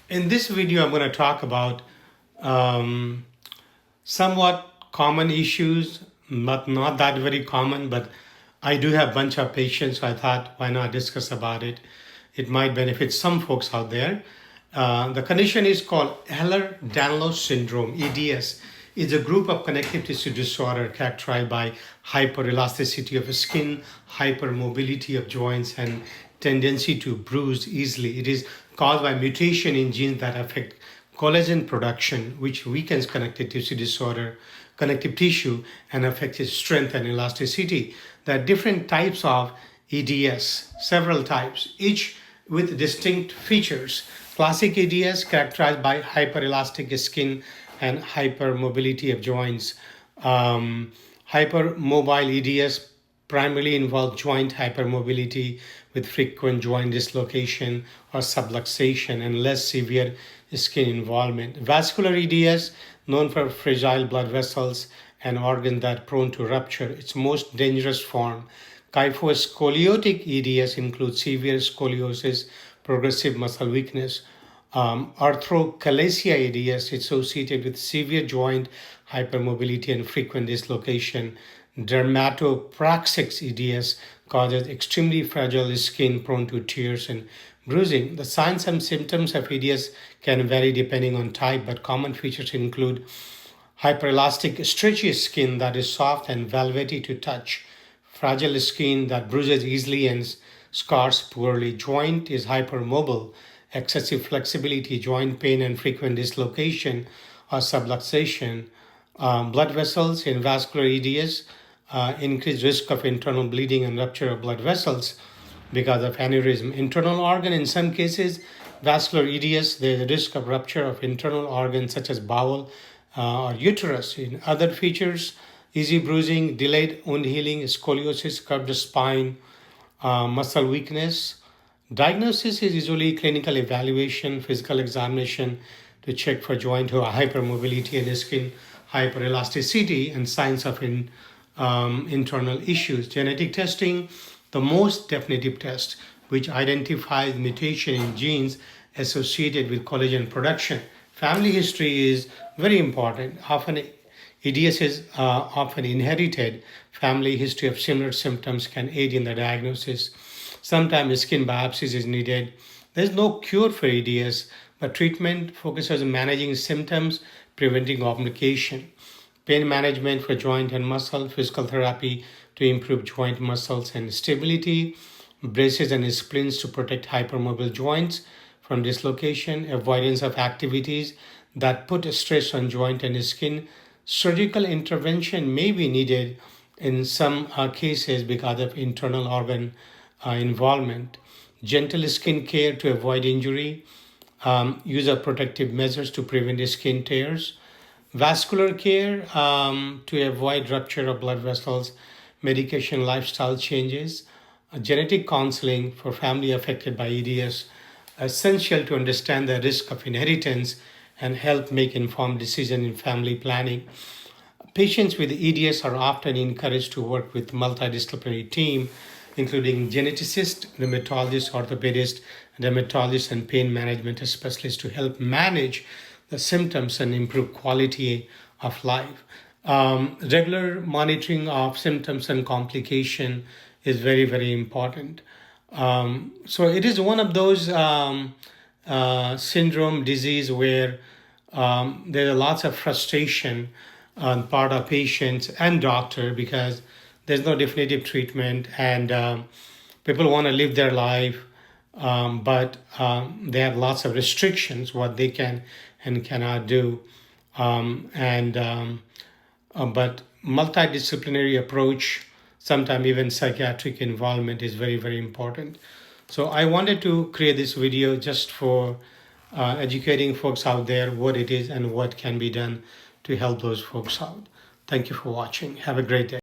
In this video, I'm going to talk about somewhat common issues, but not that very common, but I do have a bunch of patients, so I thought, why not discuss about it? It might benefit some folks out there. The condition is called Ehlers-Danlos Syndrome, EDS. It's a group of connective tissue disorder characterized by hyperelasticity of the skin, hypermobility of joints, and tendency to bruise easily. It is caused by mutation in genes that affect collagen production, which weakens connective tissue and affects its strength and elasticity. There are different types of EDS, several types, each with distinct features. Classic EDS characterized by hyperelastic skin and hypermobility of joints. Hypermobile EDS primarily involve joint hypermobility with frequent joint dislocation or subluxation and less severe skin involvement. Vascular EDS, known for fragile blood vessels and organs that are prone to rupture, its most dangerous form. Kyphoscoliotic EDS includes severe scoliosis, progressive muscle weakness. Arthrochalasia EDS is associated with severe joint hypermobility and frequent dislocation. Dermatopraxic EDS causes extremely fragile skin prone to tears and bruising. The signs and symptoms of EDS can vary depending on type, but common features include hyperelastic stretchy skin that is soft and velvety to touch, fragile skin that bruises easily and scars poorly. Joint is hypermobile, excessive flexibility, joint pain, and frequent dislocation or subluxation. Blood vessels in vascular EDS, increased risk of internal bleeding and rupture of blood vessels because of aneurysm. Internal organ, in some cases, vascular EDS, there is a risk of rupture of internal organs such as bowel or uterus. In other features, easy bruising, delayed wound healing, scoliosis, curved spine, muscle weakness. Diagnosis is usually clinical evaluation, physical examination to check for joint hypermobility and skin hyperelasticity and signs of internal issues. Genetic testing, the most definitive test, which identifies mutation in genes associated with collagen production. Family history is very important. Often EDS is often inherited. Family history of similar symptoms can aid in the diagnosis. Sometimes skin biopsies is needed. There's no cure for EDS, but treatment focuses on managing symptoms, preventing complication. Pain management for joint and muscle, physical therapy to improve joint muscles and stability, braces and splints to protect hypermobile joints from dislocation, avoidance of activities that put stress on joint and skin. Surgical intervention may be needed in some cases because of internal organ involvement. Gentle skin care to avoid injury, use of protective measures to prevent skin tears. Vascular care to avoid rupture of blood vessels, medication, lifestyle changes, genetic counseling for family affected by EDS, essential to understand the risk of inheritance and help make informed decisions in family planning. Patients with EDS are often encouraged to work with multidisciplinary team, including geneticist, rheumatologist, orthopedist, dermatologist, and pain management specialists to help manage the symptoms and improve quality of life. Regular monitoring of symptoms and complication is very, very important. So it is one of those syndrome disease where there are lots of frustration on part of patients and doctor because there's no definitive treatment and people want to live their life, but they have lots of restrictions what they can and cannot do. But multidisciplinary approach, sometimes even psychiatric involvement is very, very important. So I wanted to create this video just for educating folks out there what it is and what can be done to help those folks out. Thank you for watching. Have a great day.